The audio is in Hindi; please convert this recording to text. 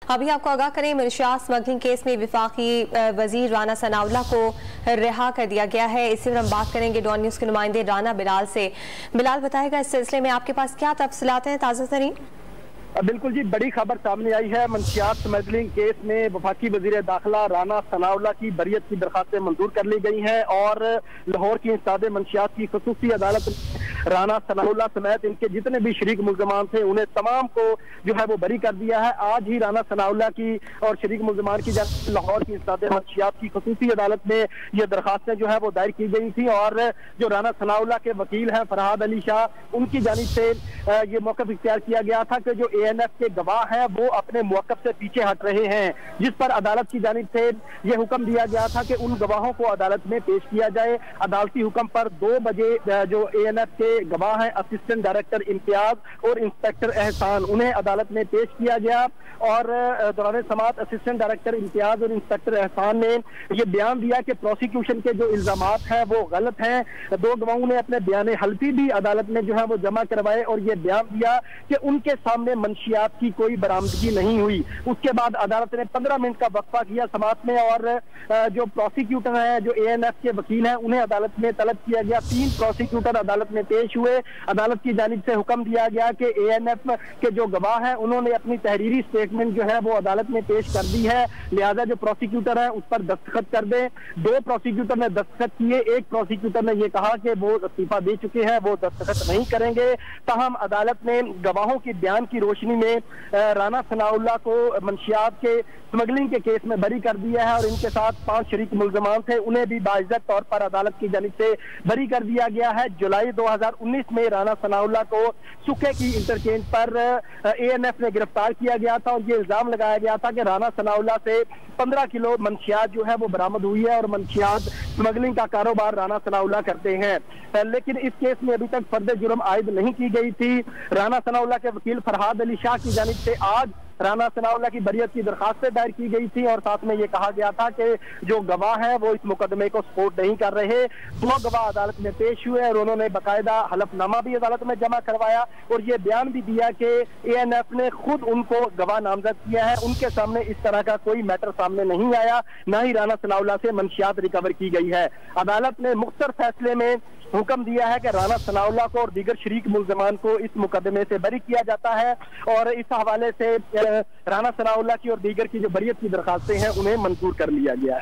अभी आपको आगाह करें, मनशियात स्मगलिंग केस में वफाकी वजीर राना सनाउल्लाह को रिहा कर दिया गया है। इसी पर हम बात करेंगे डॉन न्यूज़ के नुमाइंदे राना बिलाल से। बिलाल, बताएगा इस सिलसिले में आपके पास क्या तफसीलात हैं ताज़ा तरीन? बिल्कुल जी, बड़ी खबर सामने आई है। मनशियात स्मगलिंग केस में वफाकी वजीर दाखिला राना सनाउल्लाह की बरियत की दरखास्तें मंजूर कर ली गई हैं और लाहौर की इंसदाद मनशियात की खुसूसी अदालत राना सनाउल्लाह समेत इनके जितने भी शरीक मुल्ज़मान थे उन्हें तमाम को जो है वो बरी कर दिया है। आज ही राना सनाउल्लाह की और शरीक मुल्ज़मान की लाहौर की इंसदाद मनशियात की खुसूसी अदालत में ये दरखास्तें जो है वो दायर की गई थी और जो राना सनाउल्लाह के वकील हैं फरहाद अली शाह, उनकी जानिब से ये मौक़िफ़ इख्तियार किया गया था कि जो ANF के गवाह हैं वो अपने मौक़िफ़ से पीछे हट रहे हैं, जिस पर अदालत की जानिब से ये हुक्म दिया गया था कि उन गवाहों को अदालत में पेश किया जाए। अदालती हुक्म पर 2 बजे जो ANF के गवाह हैं असिस्टेंट डायरेक्टर इम्तियाज और इंस्पेक्टर एहसान, उन्हें अदालत में पेश किया गया और दौरान समाअत असिस्टेंट डायरेक्टर इम्तियाज और इंस्पेक्टर एहसान ने ये बयान दिया कि प्रोसिक्यूशन के जो इल्जामात हैं वो गलत हैं। 2 गवाहों ने अपने बयान हल्फी भी अदालत में जो है वो जमा करवाए और ये बयान दिया कि उनके सामने मनशियात की कोई बरामदगी नहीं हुई। उसके बाद अदालत ने 15 मिनट का वक्फा किया समाअत में और जो प्रोसिक्यूटर हैं, जो ANF के वकील हैं, उन्हें अदालत में तलब किया गया। 3 प्रोसिक्यूटर अदालत में पेश हुए। अदालत की जानिब से हुक्म दिया गया कि ANF के जो गवाह हैं उन्होंने अपनी तहरीरी स्टेटमेंट जो है वो अदालत में पेश कर दी है, लिहाजा जो प्रोसिक्यूटर है उस पर दस्तखत कर दे। 2 प्रोसिक्यूटर ने दस्तखत किए, 1 प्रोसिक्यूटर ने यह कहा कि वो इस्तीफा दे चुके हैं, वो दस्तखत नहीं करेंगे। ताहम अदालत ने गवाहों की बयान की रोशनी में राना सनाउल्लाह को मनशियात के स्मगलिंग के केस में बरी कर दिया है और इनके साथ 5 शरीक मुल्ज़मान थे, उन्हें भी बाइज्जत तौर पर अदालत की जानिब से बरी कर दिया गया है। जुलाई 2019 में राना सनाउल्लाह को सुखे की इंटरचेंज पर ANF ने गिरफ्तार किया गया था और ये इल्जाम लगाया गया था कि राना सनाउल्लाह से 15 किलो मनशियात जो है वो बरामद हुई है और मनशियात स्मगलिंग का कारोबार राना सनाउल्लाह करते हैं। लेकिन इस केस में अभी तक फर्द जुर्म आयद नहीं की गई थी। राना सनाउल्लाह के वकील फरहाद अली शाह की जानिब से आज राना सनाउल्लाह की बरियत की दरखास्तें दायर की गई थी और साथ में ये कहा गया था कि जो गवाह हैं वो इस मुकदमे को सपोर्ट नहीं कर रहे। 2 गवाह अदालत में पेश हुए और उन्होंने बाकायदा हलफनामा भी अदालत में जमा करवाया और ये बयान भी दिया कि ANF ने खुद उनको गवाह नामजद किया है। उनके सामने इस तरह का कोई मैटर सामने नहीं आया, ना ही राना सनाउल्लाह से मनशियात रिकवर की गई है। अदालत ने मुख्तर फैसले में हुक्म दिया है कि राना सनाउल्लाह को और दीगर शरीक मुल्ज़मान को इस मुकदमे से बरी किया जाता है और इस हवाले से राना सनाउल्लाह की और दीगर की जो बरियत की दरखास्तें हैं उन्हें मंजूर कर लिया गया है।